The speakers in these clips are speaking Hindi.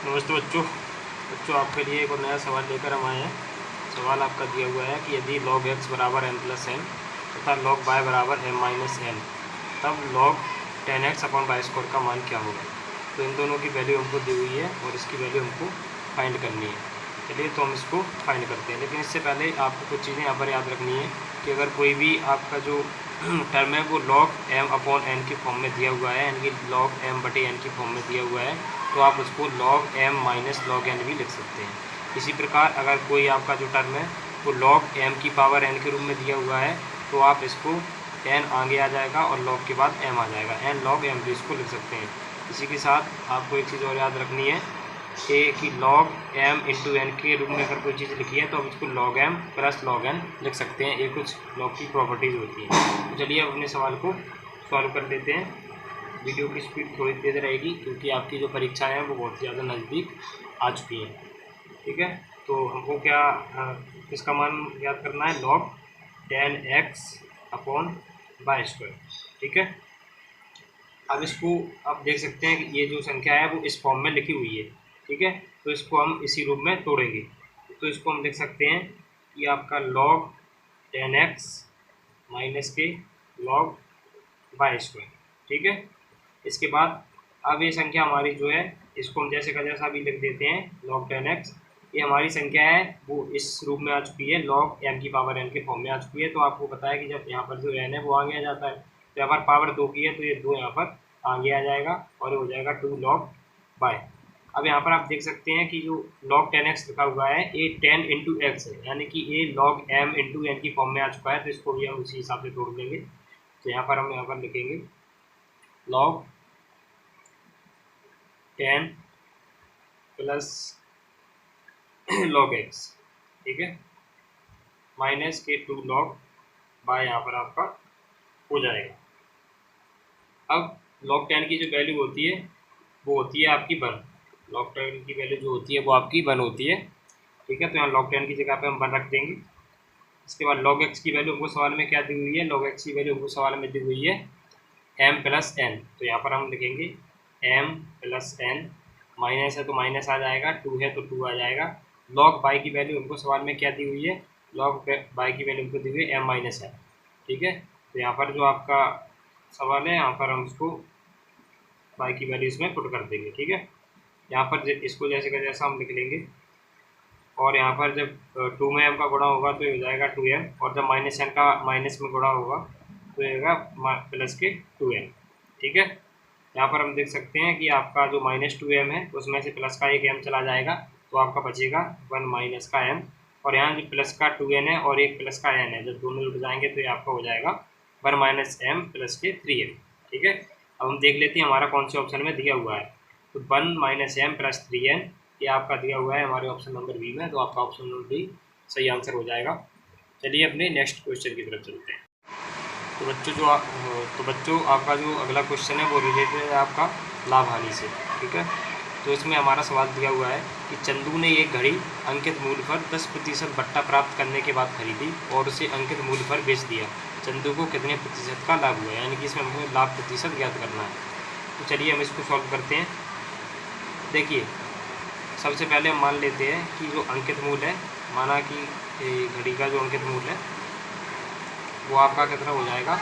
नमस्ते बच्चों आपके लिए एक और नया सवाल लेकर हम आए हैं। सवाल आपका दिया हुआ है कि यदि log x बराबर m प्लस एन तथा log y बराबर m माइनस एन, तब log 10x upon y square का मान क्या होगा। तो इन दोनों की वैल्यू हमको दी हुई है और इसकी वैल्यू हमको फाइंड करनी है। चलिए तो हम इसको फाइंड करते हैं, लेकिन इससे पहले आपको कुछ चीज़ें यहाँ पर याद रखनी है कि अगर कोई भी आपका जो टर्म है वो log m अपॉन एन के फॉर्म में दिया हुआ है, यानी कि log m बटे एन के फॉर्म में दिया हुआ है, तो आप उसको log m minus log n भी लिख सकते हैं। इसी प्रकार अगर कोई आपका जो टर्म है वो log m की पावर n के रूप में दिया हुआ है, तो आप इसको n आगे आ जाएगा और log के बाद m आ जाएगा, n log m भी इसको लिख सकते हैं। इसी के साथ आपको एक चीज़ और याद रखनी है कि log m इंटू एन के रूप में अगर कोई चीज़ लिखी है तो आप इसको log m plus log n लिख सकते हैं। ये कुछ log की प्रॉपर्टीज़ होती हैं। तो चलिए अब अपने सवाल को सॉल्व कर लेते हैं। वीडियो की स्पीड थोड़ी तेज़ रहेगी क्योंकि आपकी जो परीक्षाएं हैं वो बहुत ज़्यादा नज़दीक आ चुकी हैं। ठीक है, तो हमको क्या इसका मान याद करना है, log 10x upon y square. ठीक है, अब इसको आप देख सकते हैं कि ये जो संख्या है वो इस फॉर्म में लिखी हुई है। ठीक है, तो इसको हम इसी रूप में तोड़ेंगे। तो इसको हम लिख सकते हैं कि आपका log 10x माइनस के log वाई स्क्वायर। ठीक है, इसके बाद अब ये संख्या हमारी जो है इसको हम जैसे का जैसा भी लिख देते हैं, log 10x। ये हमारी संख्या है वो इस रूप में आ चुकी है, log m की पावर n के फॉर्म में आ चुकी है। तो आपको पता है कि जब यहाँ पर जो n है वो आगे आ जाता है, तो यहाँ पर पावर 2 की है तो ये 2 यहाँ पर आगे आ जाएगा और ये हो जाएगा 2 log y। अब यहाँ पर आप देख सकते हैं कि जो log 10x लिखा हुआ है ये 10 इंटू एक्स है, यानी कि ये log m इंटू एन की फॉर्म में आ चुका है, तो इसको भी हम उसी हिसाब से तोड़ देंगे। तो यहाँ पर हम यहाँ पर लिखेंगे log 10 प्लस log x, ठीक है, माइनस के 2 log y यहाँ पर आपका हो जाएगा। अब log 10 की जो वैल्यू होती है वो होती है आपकी 1। log 10 की वैल्यू जो होती है वो आपकी 1 होती है। ठीक है, तो यहाँ log 10 की जगह पे हम 1 रख देंगे। इसके बाद log x की वैल्यू हमको सवाल में क्या दी हुई है, log x की वैल्यू हमको सवाल में दी हुई है m प्लस n। तो यहाँ पर हम लिखेंगे m प्लस n, माइनस है तो माइनस आ जाएगा, 2 है तो 2 आ जाएगा। log y की वैल्यू हमको सवाल में क्या दी हुई है, log y की वैल्यू हमको दी हुई है m माइनस n। ठीक है, तो यहाँ पर जो आपका सवाल है यहाँ पर हम उसको y की वैल्यू इसमें पुट कर देंगे। ठीक है, यहाँ पर इसको जैसे का जैसा हम लिख लेंगे और यहाँ पर जब 2 में m का गुणा होगा तो ये हो जाएगा 2m, और जब माइनस n का माइनस में गुणा होगा तो ये होगा प्लस के 2m। ठीक है, यहाँ पर हम देख सकते हैं कि आपका जो माइनस 2m है उसमें से प्लस का एक m चला जाएगा, तो आपका बचेगा 1 माइनस का m, और यहाँ जो प्लस का 2n है और एक प्लस का n है, जब दोनों जुड़ जाएंगे तो ये आपका हो जाएगा 1 माइनस m प्लस के 3m। ठीक है, अब हम देख लेते हैं हमारा कौन से ऑप्शन में दिया हुआ है। तो 1 माइनस m प्लस 3n ये आपका दिया हुआ है हमारे ऑप्शन नंबर बी में, तो आपका ऑप्शन नंबर बी सही आंसर हो जाएगा। चलिए अपने नेक्स्ट क्वेश्चन की तरफ चलते हैं। तो बच्चों आपका जो अगला क्वेश्चन है वो रिलेटेड है आपका लाभ हानि से। ठीक है, तो इसमें हमारा सवाल दिया हुआ है कि चंदू ने एक घड़ी अंकित मूल्य पर 10% बट्टा प्राप्त करने के बाद खरीदी और उसे अंकित मूल्य पर बेच दिया। चंदू को कितने प्रतिशत का लाभ हुआ, यानी कि इसमें हमें लाभ प्रतिशत ज्ञात करना है। तो चलिए हम इसको सॉल्व करते हैं। देखिए, सबसे पहले हम मान लेते हैं कि जो अंकित मूल्य है, माना कि घड़ी का जो अंकित मूल्य है वो आपका कितना हो जाएगा,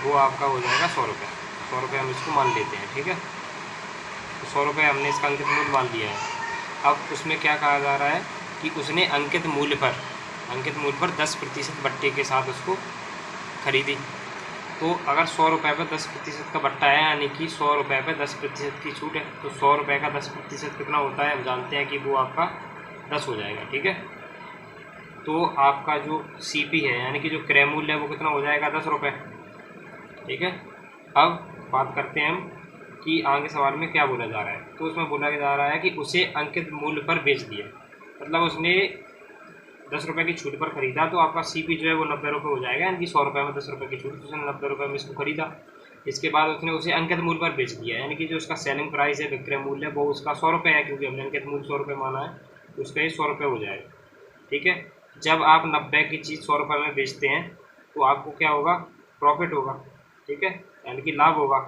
वो आपका हो जाएगा 100 रुपये। 100 रुपये हम इसको मान लेते हैं। ठीक है, तो 100 रुपये हमने इसका अंकित मूल्य मान लिया है। अब उसमें क्या कहा जा रहा है कि उसने अंकित मूल्य पर 10% बट्टे के साथ उसको खरीदी। तो अगर 100 रुपये पर 10% का बट्टा है, यानी कि 100 रुपये पर 10% की छूट है, तो 100 रुपये का 10% कितना होता है, हम जानते हैं कि वो आपका 10 हो जाएगा। ठीक है, तो आपका जो CP है यानी कि जो क्रय मूल्य है वो कितना हो जाएगा, 10 रुपये। ठीक है, अब बात करते हैं हम कि आगे सवाल में क्या बोला जा रहा है। तो उसमें बोला जा रहा है कि उसे अंकित मूल्य पर बेच दिया, मतलब उसने 10 रुपये की छूट पर खरीदा, तो आपका CP जो है वो 90 रुपये हो जाएगा, यानी कि 100 रुपये में 10 रुपये की छूट, तो उसने 90 रुपये में इसको खरीदा। इसके बाद उसने उसे अंकित मूल्य पर बेच दिया, यानी कि जो उसका सेलिंग प्राइस है, विक्रय मूल्य है, वो उसका 100 रुपये है, क्योंकि हमने अंकित मूल्य 100 रुपये माना है, तो उसका ये 100 रुपये हो जाएगा। ठीक है, जब आप 90 की चीज़ 100 रुपये में बेचते हैं तो आपको क्या होगा, प्रॉफिट होगा। ठीक है, यानी कि लाभ होगा।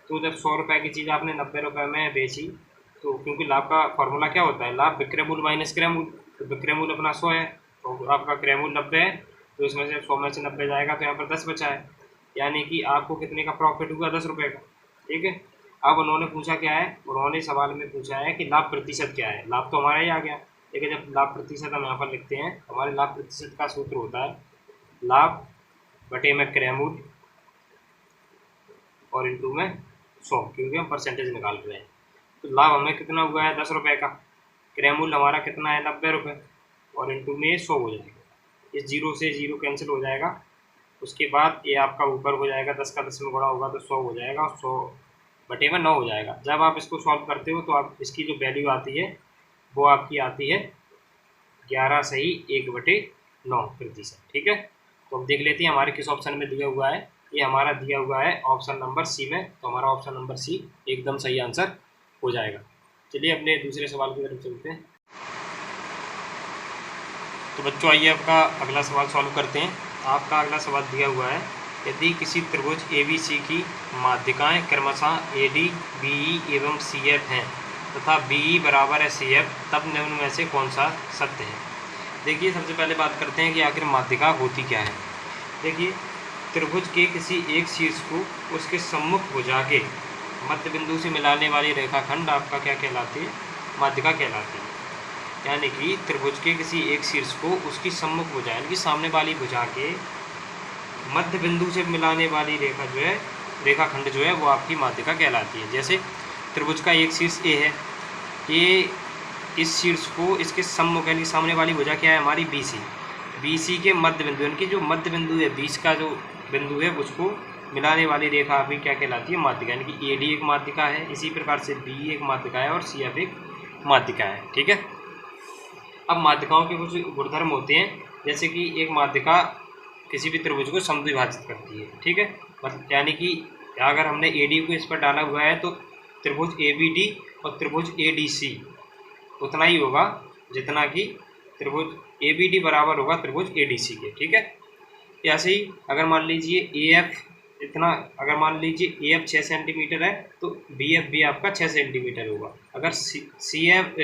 तो जब 100 रुपये की चीज़ आपने 90 रुपये में बेची तो क्योंकि लाभ का फॉर्मूला क्या होता है, लाभ विक्रय मूल्य माइनस क्रय मूल्य, तो विक्रय मूल्य अपना 100 है तो आपका क्रय मूल्य 90 है, तो इसमें से 100 में से 90 जाएगा तो यहाँ पर 10 बचा है, यानी कि आपको कितने का प्रॉफिट हुआ, 10 रुपये का। ठीक है, अब उन्होंने पूछा क्या है, उन्होंने सवाल में पूछा है कि लाभ प्रतिशत क्या है। लाभ तो हमारा ही आ गया, लेकिन जब लाभ प्रतिशत हम यहाँ पर लिखते हैं, हमारे लाभ प्रतिशत का सूत्र होता है लाभ बटे में क्रय मूल्य और इंटू में 100, क्योंकि हम परसेंटेज निकाल रहे हैं। तो लाभ हमें कितना हुआ है, 10 रुपये का, क्रय मूल्य हमारा कितना है, 90 रुपये, और इंटू में 100 हो जाएगा। इस जीरो से जीरो कैंसिल हो जाएगा, उसके बाद ये आपका ऊपर हो जाएगा, 10 का 10 में गुणा होगा तो 100 हो जाएगा, और 100 बटे में 9 हो जाएगा। जब आप इसको सॉल्व करते हो तो आप इसकी जो वैल्यू आती है वो आपकी आती है 11 सही 1/9%। ठीक है, तो हम देख लेते हैं हमारे किस ऑप्शन में दिया हुआ है। ये हमारा दिया हुआ है ऑप्शन नंबर सी में, तो हमारा ऑप्शन नंबर सी एकदम सही आंसर हो जाएगा। चलिए अपने दूसरे सवाल की तरफ चलते हैं। तो बच्चों आइए आपका अगला सवाल सॉल्व करते हैं। आपका अगला सवाल दिया हुआ है, यदि किसी त्रिभुज ABC की माध्यिकाएं क्रमशः AD, BE एवं CF हैं तथा BE बराबर है CF, तब निम्न में से कौन सा सत्य है। देखिए सबसे पहले बात करते हैं कि आखिर माध्यिका होती क्या है। देखिए त्रिभुज के किसी एक शीर्ष को उसके सम्मुख भुजा के मध्य बिंदु से मिलाने वाली रेखाखंड आपका क्या कहलाती है, माध्यिका कहलाती है। यानी कि त्रिभुज के किसी एक शीर्ष को उसकी सम्मुख भुजा यानी कि सामने वाली भुजा के मध्य बिंदु से मिलाने वाली रेखा जो है, रेखाखंड जो है वो आपकी माध्यिका कहलाती है। जैसे त्रिभुज का एक शीर्ष ए है, ये इस शीर्ष को इसके सम्मुख यानी सामने वाली भुजा क्या है हमारी BC के मध्य बिंदु यानी कि जो मध्य बिंदु है, बीच का जो बिंदु है उसको मिलाने वाली रेखा अभी क्या कहलाती है, माध्यिका। यानी कि AD एक माध्यिका है, इसी प्रकार से BE एक माध्यिका है और CF एक माध्यिका है। ठीक है, अब माध्यिकाओं के कुछ गुणधर्म होते हैं, जैसे कि एक माध्यिका किसी भी त्रिभुज को समद्विभाजित करती है। ठीक है, मतलब यानी कि अगर हमने AD को इस पर डाला हुआ है तो त्रिभुज ABD और त्रिभुज ADC उतना ही होगा जितना कि त्रिभुज ABD बराबर होगा त्रिभुज ADC के। ठीक है, ऐसे ही अगर मान लीजिए AF इतना, अगर मान लीजिए AF 6 सेंटीमीटर है तो BF भी आपका 6 सेंटीमीटर होगा। अगर CF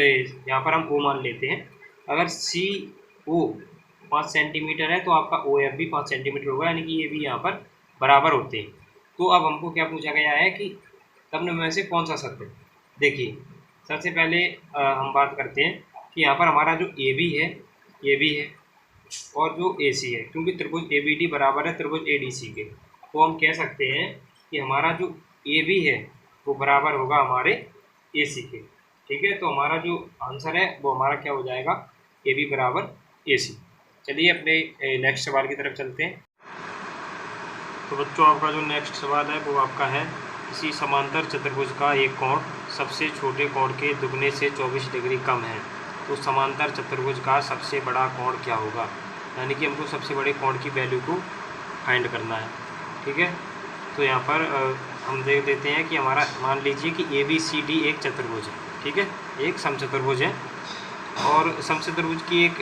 यहाँ पर हम O मान लेते हैं, अगर CO 5 सेंटीमीटर है तो आपका OF भी 5 सेंटीमीटर होगा, यानी कि ये भी यहाँ पर बराबर होते हैं। तो अब हमको क्या पूछा गया है कि तब में से कौन सा सत्य है। देखिए सबसे पहले हम बात करते हैं कि यहाँ पर हमारा जो AB है ये भी है और जो AC है, क्योंकि त्रिभुज ABD बराबर है त्रिभुज ADC के, तो हम कह सकते हैं कि हमारा जो AB है वो बराबर होगा हमारे AC के। ठीक है, तो हमारा जो आंसर है वो हमारा क्या हो जाएगा, AB बराबर AC। चलिए अपने नेक्स्ट सवाल की तरफ चलते हैं। तो बच्चों आपका जो नेक्स्ट सवाल है वो आपका है, किसी समांतर चतुर्भुज का एक कोण सबसे छोटे कोण के दुगने से 24 डिग्री कम है, तो समांतर चतुर्भुज का सबसे बड़ा कोण क्या होगा। यानी कि हमको सबसे बड़े कोण की वैल्यू को फाइंड करना है। ठीक है, तो यहाँ पर हम देख देते हैं कि हमारा मान लीजिए कि ABCD एक चतुर्भुज है। ठीक है, एक समचतुर्भुज है, और समचतुर्भुज की एक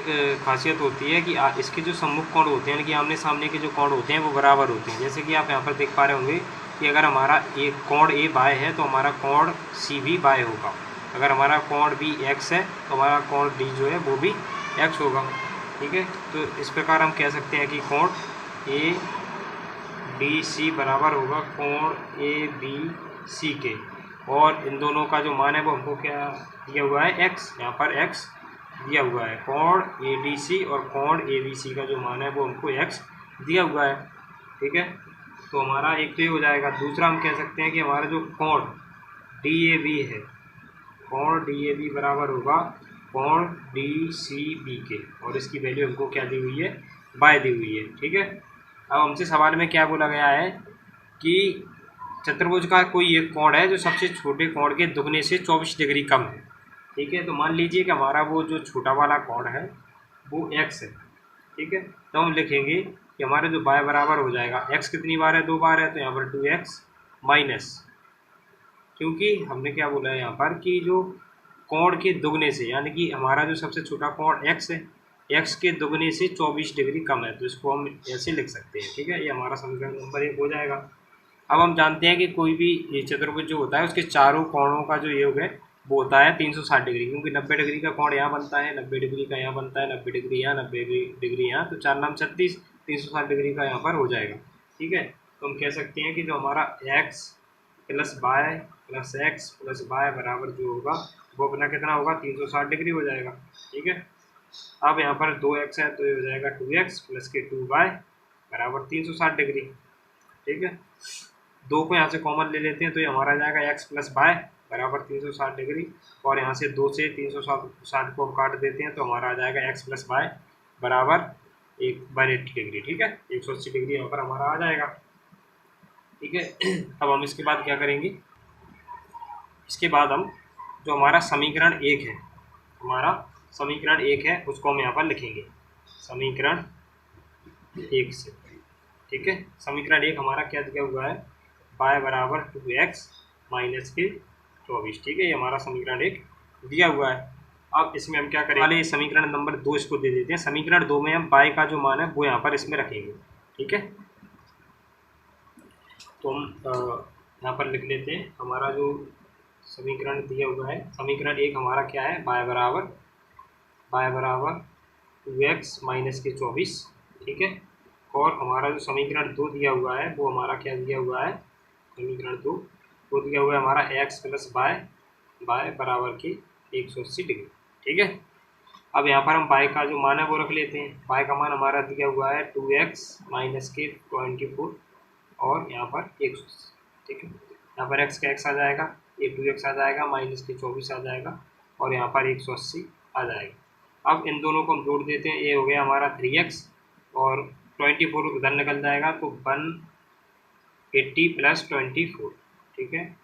खासियत होती है कि इसके जो सम्मुख कोण होते हैं यानी कि आमने सामने के जो कोण होते हैं वो बराबर होते हैं। जैसे कि आप यहाँ पर देख पा रहे होंगे कि अगर हमारा एक कोण A बाय है तो हमारा कोण C भी बाय होगा। अगर हमारा कोण B X है तो हमारा कोण D जो है वो भी X होगा। ठीक है, तो इस प्रकार हम कह सकते हैं कि कोण ADC बराबर होगा कोण ABC के, और इन दोनों का जो मान है वो हमको क्या दिया हुआ है, X, यहाँ पर X दिया हुआ है। कोण ADC और कोण ABC का जो मान है वो हमको X दिया हुआ है। ठीक है, तो हमारा एक तो ये हो जाएगा। दूसरा हम कह सकते हैं कि हमारा जो कोण DAB है, कोण DAB बराबर होगा कोण DCB के, और इसकी वैल्यू हमको क्या दी हुई है, बाय दी हुई है। ठीक है, अब हमसे सवाल में क्या बोला गया है कि चतुर्भुज का कोई एक कोण है जो सबसे छोटे कोण के दुगने से 24 डिग्री कम है। ठीक है, तो मान लीजिए कि हमारा वो जो छोटा वाला कोण है वो X है। ठीक है, तो हम लिखेंगे कि हमारे जो बाय बराबर हो जाएगा, X कितनी बार है, 2 बार है, तो यहाँ पर 2X माइनस, क्योंकि हमने क्या बोला है यहाँ पर कि जो कोण के दुगने से, यानी कि हमारा जो सबसे छोटा कोण X है, X के दुगने से 24 डिग्री कम है, तो इसको हम ऐसे लिख सकते हैं। ठीक है, ये हमारा समीकरण नंबर 1 हो जाएगा। अब हम जानते हैं कि कोई भी चतुर्भुज जो होता है उसके चारों कोणों का जो योग है वो होता है 360 डिग्री, क्योंकि 90 डिग्री का कोण यहाँ बनता है, 90 डिग्री का यहाँ बनता है, 90 डिग्री यहाँ, 90 डिग्री यहाँ, तो 4 नाम 36, 360 डिग्री का यहाँ पर हो जाएगा। ठीक है, तो हम कह सकते हैं कि जो हमारा x plus y plus x plus y बराबर जो होगा वो अपना कितना होगा, 360 डिग्री हो जाएगा। ठीक है, अब यहाँ पर 2x है तो ये हो जाएगा 2x प्लस के 2y बराबर 360 डिग्री। ठीक है, 2 को यहाँ से कॉमन ले लेते हैं तो ये हमारा आ जाएगा x प्लस वाई बराबर 360 डिग्री, और यहाँ से 2 से 360 को हम काट देते हैं तो हमारा आ जाएगा x प्लस वाई बराबर 180 डिग्री। ठीक है, 180 डिग्री यहाँ पर हमारा आ जाएगा। ठीक है, अब हम इसके बाद क्या करेंगे, इसके बाद हम जो हमारा समीकरण 1 है, हमारा समीकरण 1 है उसको हम यहाँ पर लिखेंगे समीकरण 1 से। ठीक है, समीकरण 1 हमारा क्या दिया हुआ है, y बराबर 2x माइनस के 24। ठीक है, ये हमारा समीकरण 1 दिया हुआ है। अब इसमें हम क्या करेंगे, वाले समीकरण नंबर 2 इसको दे देते हैं। समीकरण 2 में हम y का जो मान है वो यहाँ पर इसमें रखेंगे। ठीक है, तो हम यहाँ पर लिख लेते हैं हमारा जो समीकरण दिया हुआ है, समीकरण 1 हमारा क्या है, y बराबर 2x माइनस के 24। ठीक है, और हमारा जो समीकरण 2 दिया हुआ है वो हमारा क्या दिया हुआ है, समीकरण 2 वो दिया हुआ है हमारा x प्लस वाई बराबर के 180 डिग्री। ठीक है, अब यहाँ पर हम y का जो मान है वो रख लेते हैं। y का मान हमारा दिया हुआ है 2x माइनस के 24 और यहाँ पर 180। ठीक है, यहाँ पर x का x आ जाएगा, ये 2x आ जाएगा, माइनस के 24 आ जाएगा और यहाँ पर 180 आ जाएगा। अब इन दोनों को हम जोड़ देते हैं, ये हो गया हमारा 3x और 24 उधर निकल जाएगा तो 180 प्लस 24। ठीक है,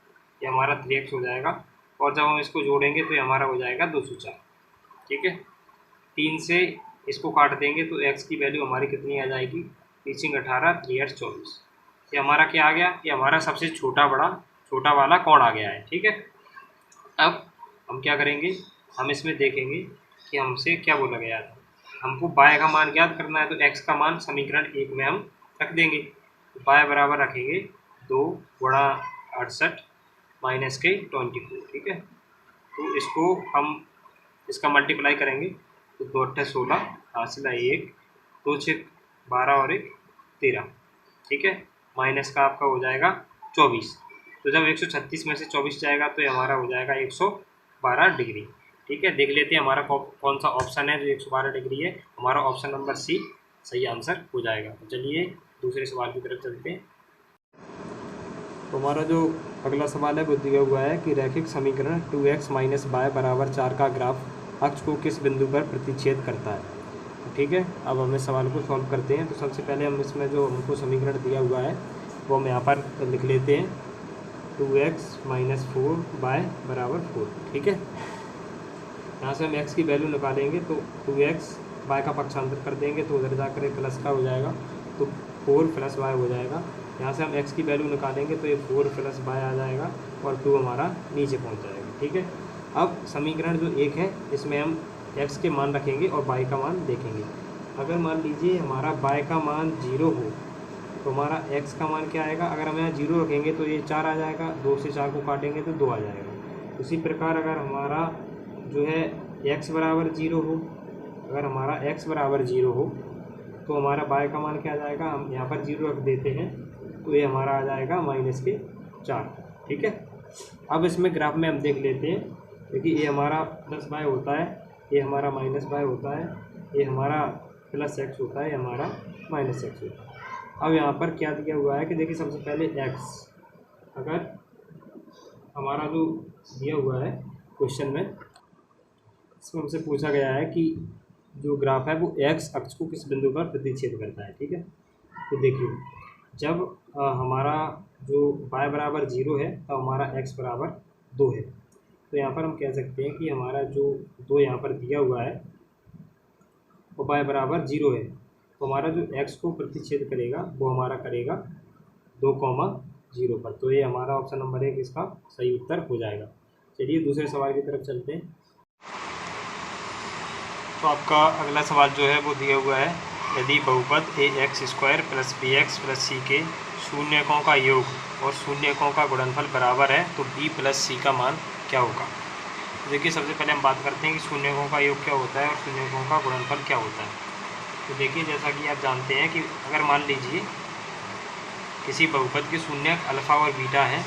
ये हमारा 3x हो जाएगा और जब हम इसको जोड़ेंगे तो ये हमारा हो जाएगा 204। ठीक है, 3 से इसको काट देंगे तो x की वैल्यू हमारी कितनी आ जाएगी, 18 3 8 24। ये हमारा क्या आ गया, ये हमारा सबसे छोटा वाला कोण आ गया है। ठीक है, अब हम क्या करेंगे, हम इसमें देखेंगे कि हमसे क्या बोला गया था, हमको y का मान ज्ञात करना है तो x का मान समीकरण 1 में हम रख देंगे। तो y बराबर रखेंगे 2 गुणा 68 माइनस के 24। ठीक है, तो इसको हम इसका मल्टीप्लाई करेंगे तो 2 8 16 हासिल 1 2 6 12 और 1 13। ठीक है, माइनस का आपका हो जाएगा 24। तो जब 136 में से 24 जाएगा तो ये हमारा हो जाएगा 112 डिग्री। ठीक है, देख लेते हैं हमारा कौन सा ऑप्शन है जो 112 डिग्री है। हमारा ऑप्शन नंबर सी सही आंसर हो जाएगा। तो चलिए दूसरे सवाल की तरफ चलते हैं। तो हमारा जो अगला सवाल है वो दिया हुआ है कि रैखिक समीकरण 2x माइनस वाई बराबर 4 का ग्राफ अक्ष को किस बिंदु पर प्रतिच्छेद करता है। ठीक है, अब हम इस सवाल को सॉल्व करते हैं। तो सबसे पहले हम इसमें जो हमको समीकरण दिया हुआ है वो हम यहाँ पर लिख लेते हैं 2x माइनस 4y बराबर 4। ठीक है, यहाँ से हम x की वैल्यू निकालेंगे तो 2x y का पक्षांतर कर देंगे तो उधर जाकर प्लस का हो जाएगा तो 4 प्लस y हो जाएगा। यहाँ से हम x की वैल्यू निकालेंगे तो ये 4 प्लस y आ जाएगा और 2 हमारा नीचे पहुँच जाएगा। ठीक है, अब समीकरण जो 1 है इसमें हम x के मान रखेंगे और y का मान देखेंगे। अगर मान लीजिए हमारा y का मान 0 हो तो हमारा x का मान क्या आएगा, अगर हम यहाँ 0 रखेंगे तो ये 4 आ जाएगा, 2 से 4 को काटेंगे तो 2 आ जाएगा। उसी प्रकार अगर हमारा जो है x बराबर 0 हो, अगर हमारा x बराबर 0 हो तो हमारा y का मान क्या आ जाएगा, हम यहाँ पर 0 रख देते हैं तो ये हमारा आ जाएगा माइनस के 4। ठीक है, अब इसमें ग्राफ में हम देख लेते हैं, क्योंकि ये हमारा प्लस y होता है, ये हमारा माइनस y होता है, ये हमारा प्लस x होता है, ये हमारा माइनस x होता है। अब यहाँ पर क्या दिया हुआ है कि देखिए सबसे पहले x, अगर हमारा जो दिया हुआ है क्वेश्चन में, इसमें हमसे पूछा गया है कि जो ग्राफ है वो x अक्ष को किस बिंदु पर प्रतिच्छेद करता है। ठीक है, तो देखिए जब हमारा जो y बराबर 0 है तो हमारा x बराबर 2 है, तो यहाँ पर हम कह सकते हैं कि हमारा जो 2 यहाँ पर दिया हुआ है वो y बराबर 0 है, तो हमारा जो x को प्रतिच्छेद करेगा वो हमारा करेगा 2,0 पर। तो ये हमारा ऑप्शन नंबर 1 इसका सही उत्तर हो जाएगा। चलिए दूसरे सवाल की तरफ चलते हैं। तो आपका अगला सवाल जो है वो दिया हुआ है, यदि बहुपद ax² plus bx plus c के शून्यकों का योग और शून्यकों का गुणनफल बराबर है तो b प्लस c का मान क्या होगा। देखिए सबसे पहले हम बात करते हैं कि शून्यकों का योग क्या होता है और शून्यकों का गुणनफल क्या होता है। तो देखिए जैसा कि आप जानते हैं कि अगर मान लीजिए किसी बहुपद के शून्यक अल्फ़ा और बीटा है,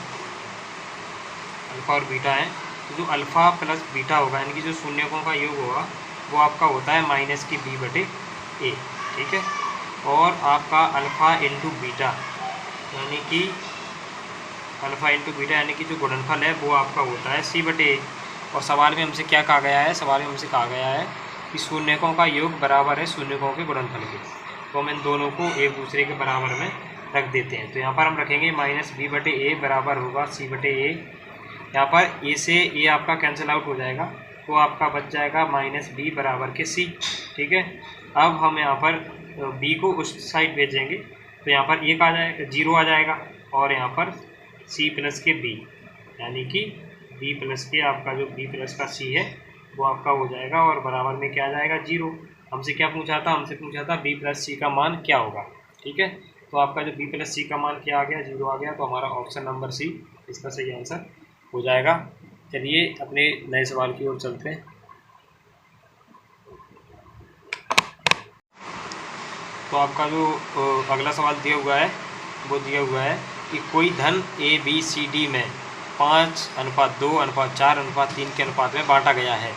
अल्फ़ा और बीटा है, तो जो अल्फ़ा प्लस बीटा होगा यानी कि जो शून्यकों का योग होगा वो आपका होता है माइनस की बी बटे ए, ठीक है। और आपका अल्फ़ा इंटू बीटा यानी कि अल्फ़ा इंटू बीटा यानी कि जो गुणनफल है वो आपका होता है सी बटे ए। और सवाल में हमसे क्या कहा गया है, सवाल में हमसे कहा गया है कि शून्यकों का योग बराबर है शून्यकों के गुणनफल के। तो हम इन दोनों को एक दूसरे के बराबर में रख देते हैं। तो यहाँ पर हम रखेंगे माइनस बी बटे ए बराबर होगा सी बटे ए। यहाँ पर ए से ए आपका कैंसिल आउट हो जाएगा तो आपका बच जाएगा माइनस बी बराबर के सी, ठीक है। अब हम यहाँ पर बी को उस साइड भेजेंगे तो यहाँ पर एक आ जाएगा, जीरो आ जाएगा, और यहाँ पर सी प्लस के बी यानी कि बी प्लस के आपका जो बी प्लस का सी है वो आपका हो जाएगा, और बराबर में क्या आ जाएगा, जीरो। हमसे क्या पूछा था, हमसे पूछा था बी प्लस सी का मान क्या होगा, ठीक है। तो आपका जो बी प्लस सी का मान क्या आ गया, जीरो आ गया। तो हमारा ऑप्शन नंबर सी इसका सही आंसर हो जाएगा। चलिए अपने नए सवाल की ओर चलते हैं। तो आपका जो अगला सवाल दिया हुआ है वो दिया हुआ है कि कोई धन ए बी सी डी में 5:2:4:3 के अनुपात में बांटा गया है।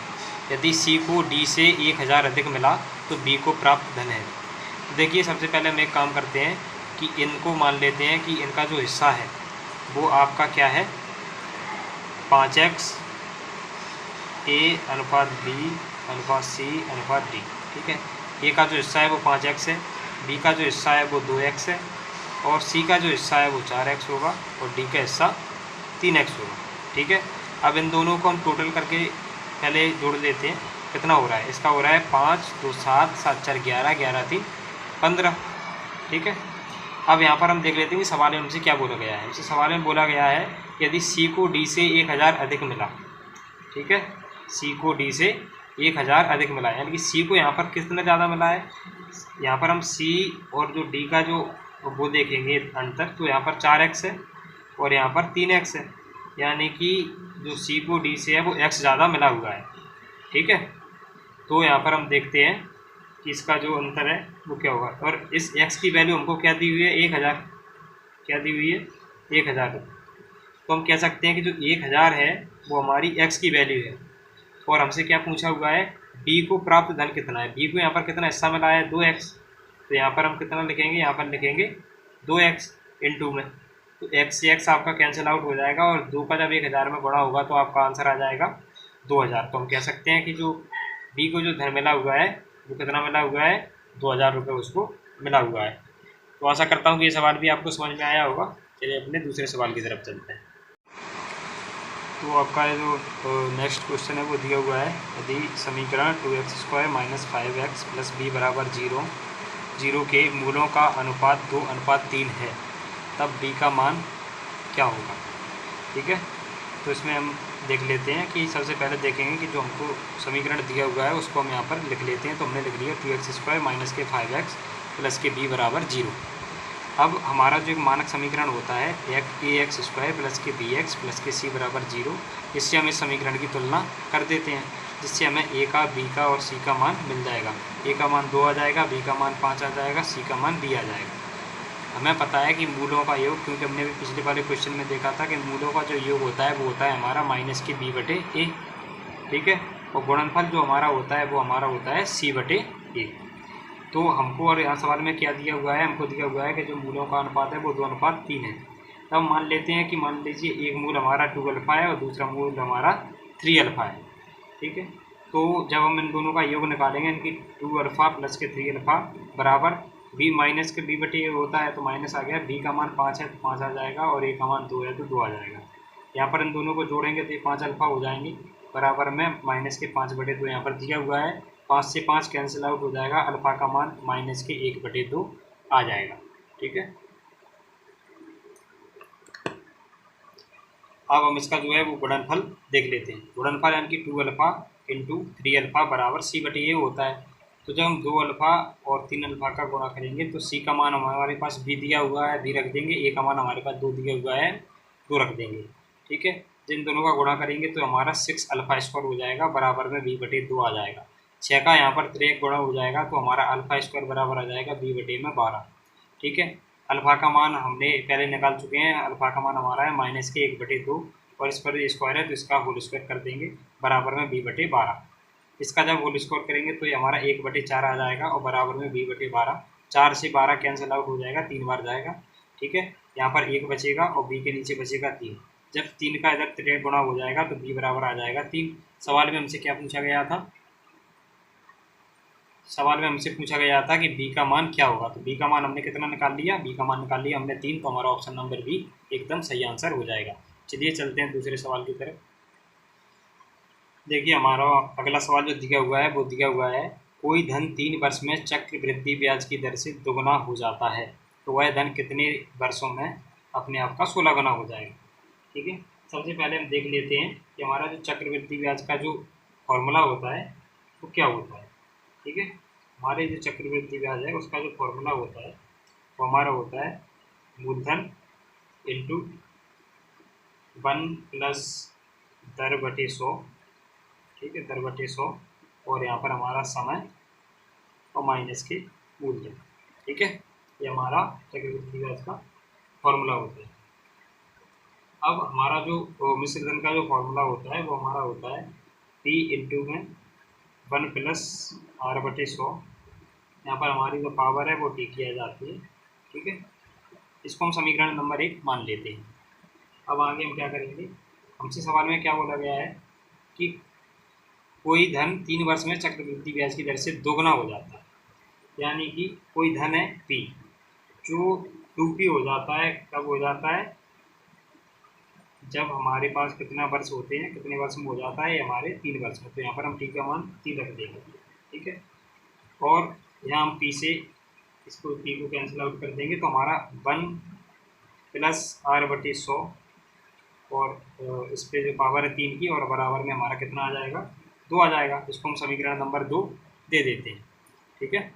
यदि सी को डी से 1000 अधिक मिला तो बी को प्राप्त धन है। देखिए सबसे पहले हम एक काम करते हैं कि इनको मान लेते हैं कि इनका जो हिस्सा है वो आपका क्या है, 5x A/B/C/D, ठीक है। ए का जो हिस्सा है वो 5x है, बी का जो हिस्सा है वो 2x है, और सी का जो हिस्सा है वो 4x होगा, और डी का हिस्सा 3x होगा, ठीक है। अब इन दोनों को हम टोटल करके पहले जोड़ लेते हैं। कितना हो रहा है, इसका हो रहा है 5 2 7 7 4 11 11 3 15, ठीक है। अब यहाँ पर हम देख लेते हैं कि सवाल में हमसे क्या बोला गया है। हमसे सवाल में बोला गया है यदि सी को डी से 1000 अधिक मिला, ठीक है, सी को डी से 1000 अधिक मिला, यानी कि सी को यहाँ पर कितना ज़्यादा मिला है। यहाँ पर हम सी और जो डी का जो वो देखेंगे अंतर, तो यहाँ पर 4x है और यहाँ पर 3x है, यानी कि जो सी को डी से है वो x ज़्यादा मिला हुआ है, ठीक है। तो यहाँ पर हम देखते हैं कि इसका जो अंतर है वो क्या होगा, और इस x की वैल्यू हमको क्या दी हुई है, 1000, क्या दी हुई है, 1000। तो हम कह सकते हैं कि जो 1000 है वो हमारी x की वैल्यू है, और हमसे क्या पूछा हुआ है, b को प्राप्त धन कितना है। b को यहाँ पर कितना हिस्सा मिला है, 2x, तो यहाँ पर हम कितना लिखेंगे, यहाँ पर लिखेंगे 2x इंटू में, तो x से x आपका कैंसिल आउट हो जाएगा, और 2 का जब 1000 में बड़ा होगा तो आपका आंसर आ जाएगा 2000। तो हम कह सकते हैं कि जो b को जो धन मिला हुआ है वो कितना मिला हुआ है, 2000 रुपये उसको मिला हुआ है। तो आशा करता हूँ कि ये सवाल भी आपको समझ में आया होगा। चलिए अपने दूसरे सवाल की तरफ चलते हैं। तो आपका जो नेक्स्ट क्वेश्चन है वो दिया हुआ है, यदि समीकरण 2x² - 5x + b = 0 के मूलों का अनुपात 2:3 है, तब b का मान क्या होगा, ठीक है। तो इसमें हम देख लेते हैं कि सबसे पहले देखेंगे कि जो हमको समीकरण दिया हुआ है उसको हम यहाँ पर लिख लेते हैं। तो हमने लिख लिया 2x² - के 5x + के b = 0। अब हमारा जो एक मानक समीकरण होता है ax² + के bx + के c = 0, इससे हम इस समीकरण की तुलना कर देते हैं, जिससे हमें a का, b का और c का मान मिल जाएगा। a का मान 2 आ जाएगा, b का मान 5 आ जाएगा, c का मान b आ जाएगा। हमें पता है कि मूलों का योग, क्योंकि हमने भी पिछले वाले क्वेश्चन में देखा था कि मूलों का जो योग होता है वो होता है हमारा माइनस की b बटे a, ठीक है। और गुणनफल जो हमारा होता है वो हमारा होता है c बटे a। तो हमको, और यहाँ सवाल में क्या दिया हुआ है, हमको दिया हुआ है कि जो मूलों का अनुपात है वो 2:3 है। तब मान लेते हैं कि मान लीजिए एक मूल हमारा 2α है और दूसरा मूल हमारा 3α है, ठीक है। तो जब हम इन दोनों का योग निकालेंगे, इनकी 2α + के 3α बराबर b माइनस के b बटे a होता है, तो माइनस आ गया, b का मान 5 है तो 5 आ जाएगा, और a का मान 2 है तो 2 आ जाएगा। यहाँ पर इन दोनों को जोड़ेंगे तो ये 5α हो जाएंगे, बराबर में माइनस के 5 बटे 2 यहाँ पर दिया हुआ है, 5 से 5 कैंसिल आउट हो जाएगा, अल्फ़ा का मान माइनस के 1 बटे 2 आ जाएगा, ठीक है। अब हम इसका जो है वो गुणनफल देख लेते हैं। गुणनफल यानी कि 2α × 3α बराबर c बटे a होता है। तो जब हम 2α और 3α का गुणा करेंगे तो c का मान हमारे पास b दिया हुआ है, b रख देंगे, a का मान हमारे पास 2 दिया हुआ है, 2 रख देंगे, ठीक है। जिन दोनों का गुणा करेंगे तो हमारा 6 अल्फा स्क्वायर हो जाएगा, बराबर में b/2 आ जाएगा। 6 का यहाँ पर 3 गुणा हो जाएगा तो हमारा अल्फा स्क्वायर बराबर आ जाएगा b/12। ठीक है, अल्फा का मान हमने पहले निकाल चुके हैं, अल्फा का मान हमारा है -1/2 और इस पर स्क्वायर है तो इसका होल स्क्वायर कर देंगे, बराबर में b/12। इसका जब होल स्क्वायर करेंगे तो ये हमारा 1/4 आ जाएगा और बराबर में b/12। 4 से 12 कैंसिल आउट हो जाएगा, 3 बार जाएगा। ठीक है, यहाँ पर 1 बचेगा और b के नीचे बचेगा 3। जब 3 का इधर 3 गुणा हो जाएगा तो b बराबर आ जाएगा 3। सवाल में हमसे क्या पूछा गया था? सवाल में हमसे पूछा गया था कि b का मान क्या होगा, तो b का मान हमने कितना निकाल लिया? b का मान निकाल लिया हमने 3, तो हमारा ऑप्शन नंबर बी एकदम सही आंसर हो जाएगा। चलिए चलते हैं दूसरे सवाल की तरफ। देखिए हमारा अगला सवाल जो दिया हुआ है वो दिया हुआ है, कोई धन 3 वर्ष में चक्रवृद्धि ब्याज की दर से दुगना हो जाता है, तो वह धन कितने वर्षों में अपने आप का 16 गुना हो जाएगा। ठीक है, सबसे पहले हम देख लेते हैं कि हमारा जो चक्रवृद्धि ब्याज का जो फॉर्मूला होता है वो क्या होता है। ठीक है, हमारे जो चक्रवृद्धि ब्याज है उसका जो फॉर्मूला होता है वो हमारा होता है मूलधन इंटू 1 प्लस दर बटे 100। ठीक है, दर बटे 100 और यहाँ पर हमारा समय और माइनस के मूलधन। ठीक है, ये हमारा चक्रवृद्धि ब्याज का फॉर्मूला होता है। अब हमारा जो मिश्र धन का जो फॉर्मूला होता है वो हमारा होता है P इंटू में 1 प्लस r/100। यहाँ पर हमारी जो पावर है वो टी किया जाती है। ठीक है, इसको हम समीकरण नंबर 1 मान लेते हैं। अब आगे हम क्या करेंगे, हमसे सवाल में क्या बोला गया है कि कोई धन 3 वर्ष में चक्रवृद्धि ब्याज की दर से दोगुना हो जाता है, यानी कि कोई धन है P जो 2P हो जाता है। कब हो जाता है? जब हमारे पास कितना वर्ष होते हैं, कितने वर्ष में हो जाता है? हमारे 3 वर्ष में। तो यहाँ पर हम T का मान 3 रख देंगे। ठीक है, और यहाँ हम P से इसको P को कैंसिल आउट कर देंगे तो हमारा 1 प्लस r/100 और इस पर जो पावर है 3 की और बराबर में हमारा कितना आ जाएगा? 2 आ जाएगा। इसको हम समीकरण नंबर 2 दे देते हैं। ठीक है,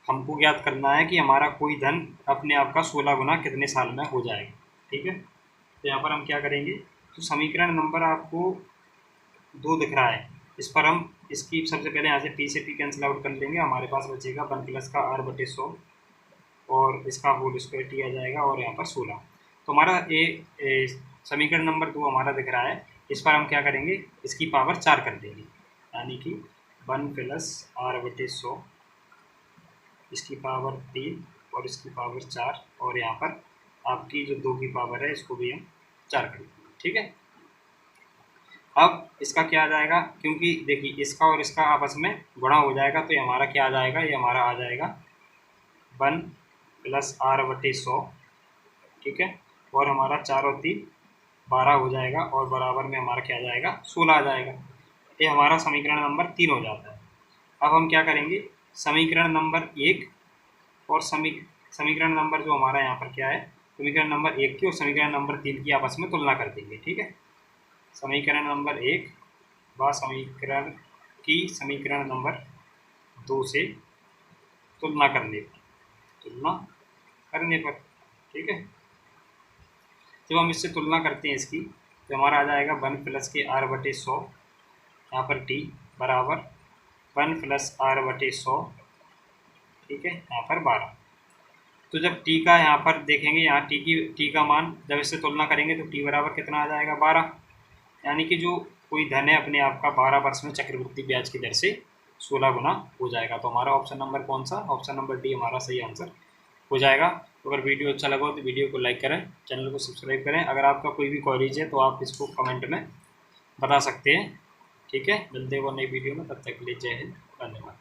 हमको ज्ञात करना है कि हमारा कोई धन अपने आप का 16 गुना कितने साल में हो जाएगा। ठीक है, तो यहाँ पर हम क्या करेंगे, तो समीकरण नंबर आपको 2 दिख रहा है, इस पर हम इसकी सबसे पहले यहाँ से P से P कैंसिल आउट कर लेंगे। हमारे पास बचेगा 1 प्लस का r/100 और इसका होल स्क्वायर T आ जाएगा और यहाँ पर 16। तो हमारा ए समीकरण नंबर 2 हमारा दिख रहा है, इस पर हम क्या करेंगे, इसकी पावर 4 कर देंगे, यानी कि 1 प्लस r/100, इसकी पावर 3 और इसकी पावर 4 और यहाँ पर आपकी जो 2 की पावर है इसको भी हम 4 कर देंगे। ठीक है, अब इसका क्या आ जाएगा, क्योंकि देखिए इसका और इसका आपस में गुणा हो जाएगा तो ये हमारा क्या आ जाएगा, ये हमारा आ जाएगा 1 प्लस r/100। ठीक है, और हमारा 4 और 3 12 हो जाएगा और बराबर में हमारा क्या आ जाएगा, 16 आ जाएगा। ये हमारा समीकरण नंबर 3 हो जाता है। अब हम क्या करेंगे, समीकरण नंबर 1 और समीकरण नंबर जो हमारा यहाँ पर क्या है, समीकरण नंबर 1 की और समीकरण नंबर 3 की आपस में तुलना कर देंगे। ठीक है, समीकरण नंबर 1 व समीकरण की समीकरण नंबर 2 से तुलना करने पर। ठीक है, जब हम इससे तुलना करते हैं इसकी तो हमारा आ जाएगा 1 प्लस के r/100, यहाँ पर T बराबर 1 प्लस r/100। ठीक है, यहाँ पर 12। तो जब T का यहाँ पर देखेंगे, यहाँ T का मान जब इससे तुलना करेंगे तो T बराबर कितना आ जाएगा, 12। यानी कि जो कोई धन है अपने आप का 12 वर्ष में चक्रवृद्धि ब्याज की दर से 16 गुना हो जाएगा। तो हमारा ऑप्शन नंबर कौन सा, ऑप्शन नंबर डी हमारा सही आंसर हो जाएगा। तो अगर वीडियो अच्छा लगा तो वीडियो को लाइक करें, चैनल को सब्सक्राइब करें। अगर आपका कोई भी क्वेरीज है तो आप इसको कमेंट में बता सकते हैं। ठीक है, मिलते हैं वो नई वीडियो में, तब तक के लिए जय हिंद, धन्यवाद।